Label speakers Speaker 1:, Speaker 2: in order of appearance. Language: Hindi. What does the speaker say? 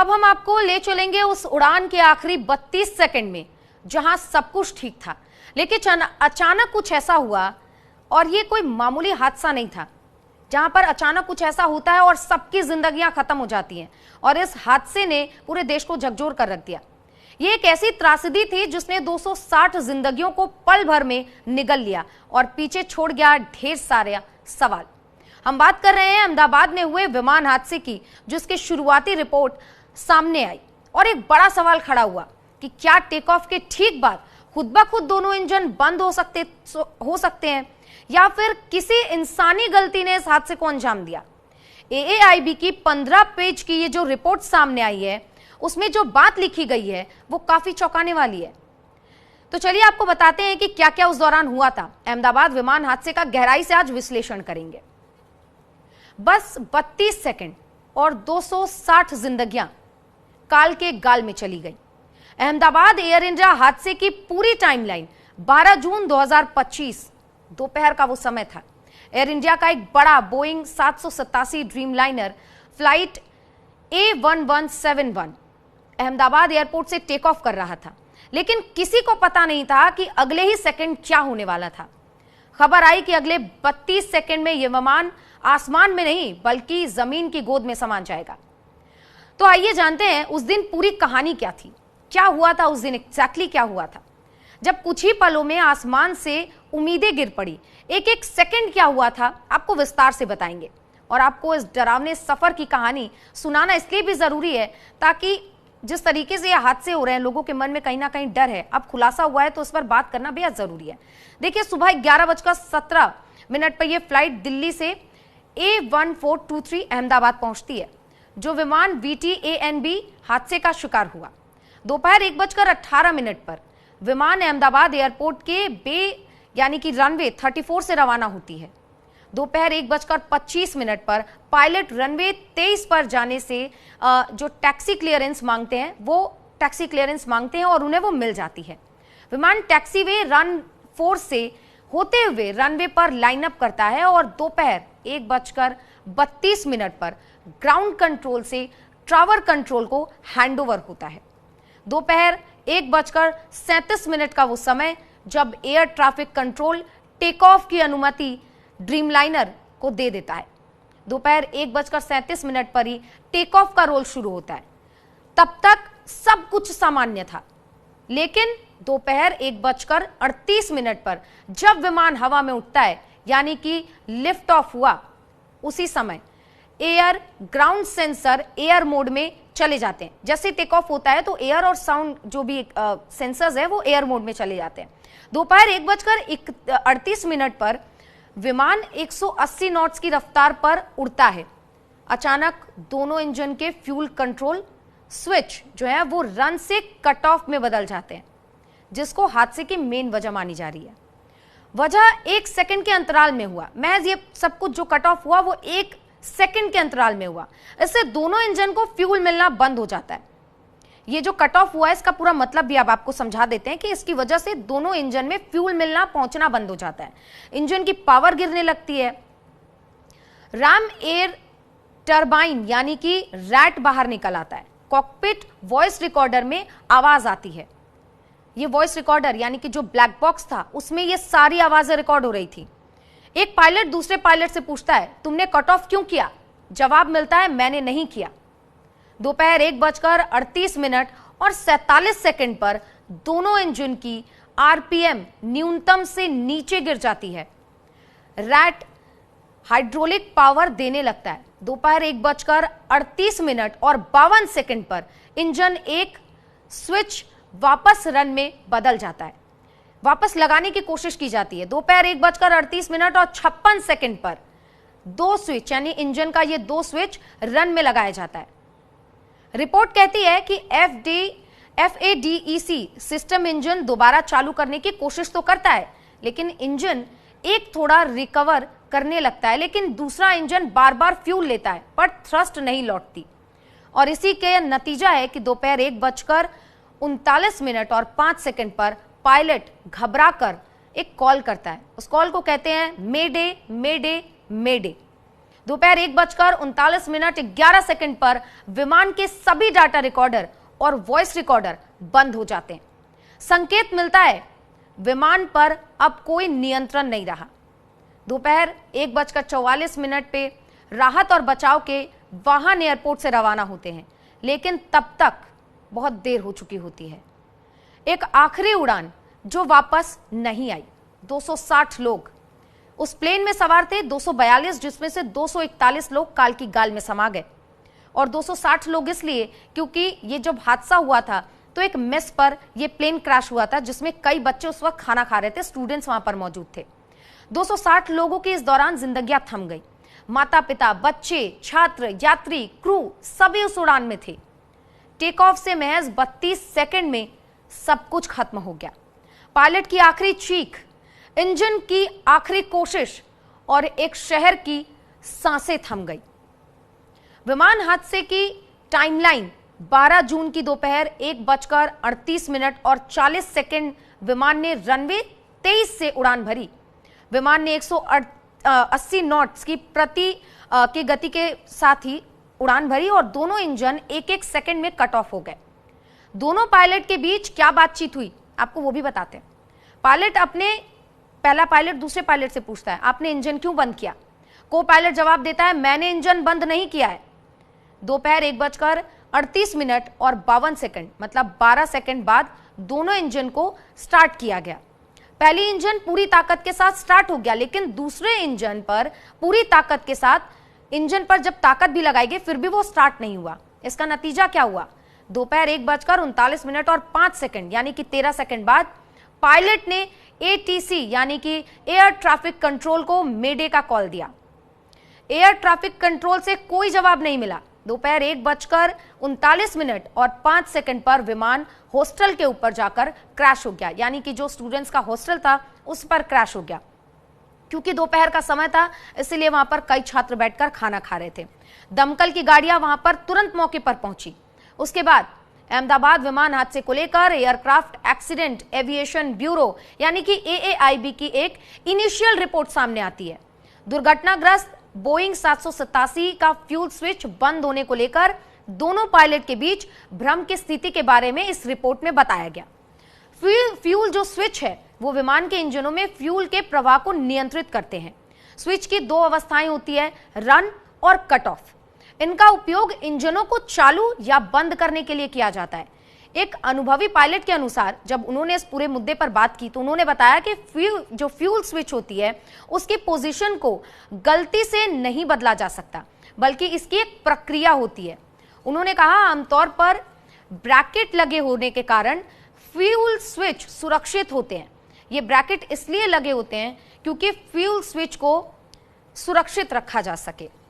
Speaker 1: अब हम आपको ले चलेंगे उस उड़ान के आखिरी 32 सेकंड में जहां सब कुछ ठीक था, लेकिन अचानक कुछ ऐसा हुआ, और ये कोई मामूली हादसा नहीं था, जहां पर अचानक कुछ ऐसा होता है और सबकी जिंदगियां खत्म हो जाती हैं। और इस हादसे ने पूरे देश को झकझोर कर रख दिया। ये एक ऐसी त्रासदी थी जिसने 260 जिंदगियों को पल भर में निगल लिया और पीछे छोड़ गया ढेर सारे सवाल। हम बात कर रहे हैं अहमदाबाद में हुए विमान हादसे की, जिसकी शुरुआती रिपोर्ट सामने आई और एक बड़ा सवाल खड़ा हुआ कि क्या टेक ऑफ के ठीक बाद खुद ब खुद दोनों इंजन बंद हो सकते हैं या फिर किसी इंसानी गलती ने इस हादसे को अंजाम दिया। AAIB की 15 पेज की ये जो रिपोर्ट सामने आई है, उसमें जो बात लिखी गई है वो काफी चौंकाने वाली है। तो चलिए आपको बताते हैं कि क्या क्या उस दौरान हुआ था। अहमदाबाद विमान हादसे का गहराई से आज विश्लेषण करेंगे। बस 32 सेकंड और 260 जिंदगियां काल के गाल में चली गई। अहमदाबाद एयर इंडिया हादसे की पूरी टाइमलाइन 12 जून 2025 दोपहर का वो समय था। एयर इंडिया का एक बड़ा Boeing 787 Dreamliner flight A1171 Ahmedabad airport से टेक ऑफ कर रहा था, लेकिन किसी को पता नहीं था कि अगले ही सेकंड क्या होने वाला था। खबर आई कि अगले 32 सेकंड में यह विमान आसमान में नहीं बल्कि जमीन की गोद में समा जाएगा। तो आइए जानते हैं उस दिन पूरी कहानी क्या थी, क्या हुआ था उस दिन, एग्जैक्टली क्या हुआ था जब कुछ ही पलों में आसमान से उम्मीदें गिर पड़ी। एक एक सेकंड क्या हुआ था आपको विस्तार से बताएंगे, और आपको इस डरावने सफर की कहानी सुनाना इसलिए भी जरूरी है ताकि जिस तरीके से ये हादसे हो रहे हैं लोगों के मन में कहीं ना कहीं डर है, अब खुलासा हुआ है तो उस पर बात करना बेहद जरूरी है। देखिए, सुबह 11:17 पर यह फ्लाइट दिल्ली से A1423 अहमदाबाद पहुंचती है, जो विमान VTANB हादसे का शिकार हुआ। दोपहर 1:18 पर विमान अहमदाबाद एयरपोर्ट के बे यानी कि रनवे 34 से रवाना होती है। दोपहर 1:25 पर पायलट रनवे 23 पर जाने से जो टैक्सी क्लियरेंस मांगते हैं वो टैक्सी क्लियरेंस मांगते हैं और उन्हें वो मिल जाती है। विमान टैक्सीवे रन 4 से होते हुए रनवे पर लाइनअप करता है और दोपहर 1:32 पर ग्राउंड कंट्रोल से टावर कंट्रोल को हैंडओवर होता है। दोपहर 1:37 का वो समय जब air traffic control take off की अनुमति ड्रीमलाइनर को दे देता है। दोपहर 1:37 पर ही टेक ऑफ का रोल शुरू होता है। तब तक सब कुछ सामान्य था, लेकिन दोपहर 1:38 पर जब विमान हवा में उठता है यानी कि लिफ्ट ऑफ हुआ, उसी समय air ground sensor air mode में चले जाते हैं। जैसे टेक ऑफ होता है तो एयर और साउंड जो भी सेंसर्स है वो एयर मोड में चले जाते हैं। दोपहर 1:38 पर विमान 180 नॉट्स की रफ्तार पर उड़ता है। अचानक दोनों इंजन के फ्यूल कंट्रोल स्विच जो है वो रन से कट ऑफ में बदल जाते हैं, जिसको हादसे की मेन वजह मानी जा रही है। वजह 1 सेकंड के अंतराल में हुआ। महज ये सब कुछ जो कट ऑफ हुआ वो 1 सेकंड के अंतराल में हुआ। इससे दोनों इंजन को फ्यूल मिलना बंद हो जाता है। ये जो कट ऑफ हुआ है इसका पूरा मतलब भी अब आपको समझा देते हैं कि इसकी वजह से दोनों इंजन में फ्यूल मिलना पहुंचना बंद हो जाता है। इंजन की पावर गिरने लगती है। रैम एयर टरबाइन यानी कि रैट बाहर निकल आता है। कॉकपिट वॉइस रिकॉर्डर में आवाज आती है। ये वॉइस रिकॉर्डर यानी कि जो ब्लैक बॉक्स था उसमें ये सारी आवाजें रिकॉर्ड हो रही थी। एक पायलट दूसरे पायलट से पूछता है, तुमने कट ऑफ क्यों किया? जवाब मिलता है, मैंने नहीं किया। दोपहर 1:38 और 47 पर दोनों इंजन की आरपीएम न्यूनतम से नीचे गिर जाती है। रैट हाइड्रोलिक पावर देने लगता है। दोपहर 1:38 और 52 पर इंजन एक स्विच वापस रन में बदल जाता है। वापस लगाने की कोशिश की जाती है। दोपहर 1:38 और 56 पर 2 स्विच यानी इंजन का ये 2 स्विच रन में लगाया जाता है। रिपोर्ट कहती है कि FADEC सिस्टम इंजन दोबारा चालू करने की कोशिश तो करता है, लेकिन इंजन एक थोड़ा रिकवर करने लगता है, लेकिन दूसरा इंजन बार बार फ्यूल लेता है पर थ्रस्ट नहीं लौटती। और इसी के नतीजा है कि दोपहर 1:39 और 5 पर पायलट घबराकर एक कॉल करता है। उस कॉल को कहते हैं मेडे मेडे मेडे। दोपहर 1:39:11 पर विमान के सभी डाटा रिकॉर्डर और वॉइस रिकॉर्डर बंद हो जाते हैं। संकेत मिलता है विमान पर अब कोई नियंत्रण नहीं रहा। दोपहर 1:44 पे राहत और बचाव के वाहन एयरपोर्ट से रवाना होते हैं, लेकिन तब तक बहुत देर हो चुकी होती है। एक आखिरी उड़ान जो वापस नहीं आई। 260 लोग उस प्लेन में सवार थे, 242 जिसमें से 241 लोग काल की गाल में समा गए। और 260 लोग इसलिए क्योंकि ये जब हादसा हुआ था तो एक मेस पर यह प्लेन क्रैश हुआ था, जिसमें कई बच्चे उस वक्त खाना खा रहे थे, स्टूडेंट्स वहां पर मौजूद थे। 260 लोगों की इस दौरान जिंदगियां थम गई। माता पिता, बच्चे, छात्र, यात्री, क्रू सभी उस उड़ान में थे। टेक ऑफ से महज 32 सेकंड में सब कुछ खत्म हो गया। पायलट की आखिरी चीख, इंजन की आखिरी कोशिश और एक शहर की सांसें थम गई। विमान हादसे की टाइमलाइन 12 जून की दोपहर 1:38:40 विमान ने रनवे 23 से उड़ान भरी। विमान ने 180 नॉट्स की की गति के साथ ही उड़ान भरी और दोनों इंजन एक सेकंड में कट ऑफ हो गए। दोनों पायलट के बीच क्या बातचीत हुई आपको वो भी बताते हैं। पहला पायलट दूसरे पायलट से पूछता है, आपने इंजन क्यों बंद किया? को पायलट जवाब देता है, मैंने इंजन बंद नहीं किया है। दोपहर 1:38:52 मतलब 12 सेकंड बाद दोनों इंजन को स्टार्ट किया गया। पहली इंजन पूरी ताकत के साथ स्टार्ट हो गया, लेकिन दूसरे इंजन पर पूरी ताकत के साथ इंजन पर जब ताकत भी लगाई गई फिर भी वो स्टार्ट नहीं हुआ। इसका नतीजा क्या हुआ? दोपहर 1:39:05 यानी कि 13 सेकंड बाद पायलट ने ATC यानी कि एयर ट्रैफिक कंट्रोल को मेडे का कॉल दिया। एयर ट्रैफिक कंट्रोल से कोई जवाब नहीं मिला। दोपहर 1:39:05 पर विमान हॉस्टल के ऊपर जाकर क्रैश हो गया, यानी कि जो स्टूडेंट्स का हॉस्टल था उस पर क्रैश हो गया। क्योंकि दोपहर का समय था इसलिए वहां पर कई छात्र बैठकर खाना खा रहे थे। दमकल की गाड़ियां वहां पर तुरंत मौके पर पहुंची। उसके बाद अहमदाबाद विमान हादसे को लेकर एयरक्राफ्ट एक्सीडेंट एविएशन ब्यूरो यानी कि AAIB की एक इनिशियल रिपोर्ट सामने आती है। दुर्घटनाग्रस्त बोइंग 787 का फ्यूल स्विच बंद होने को लेकर दोनों पायलट के बीच भ्रम की स्थिति के बारे में इस रिपोर्ट में बताया गया। फ्यूल जो स्विच है वो विमान के इंजनों में फ्यूल के प्रवाह को नियंत्रित करते हैं। स्विच की दो अवस्थाएं होती है, रन और कट ऑफ। इनका उपयोग इंजनों को चालू या बंद करने के लिए किया जाता है। एक अनुभवी पायलट के अनुसार जब उन्होंने इस पूरे मुद्दे पर बात की तो उन्होंने बताया कि जो फ्यूल स्विच होती है उसकी पोजीशन को गलती से नहीं बदला जा सकता, बल्कि इसकी एक प्रक्रिया होती है। उन्होंने कहा आमतौर पर ब्रैकेट लगे होने के कारण फ्यूल स्विच सुरक्षित होते हैं। ये ब्रैकेट इसलिए लगे होते हैं क्योंकि फ्यूल स्विच को सुरक्षित रखा जा सके।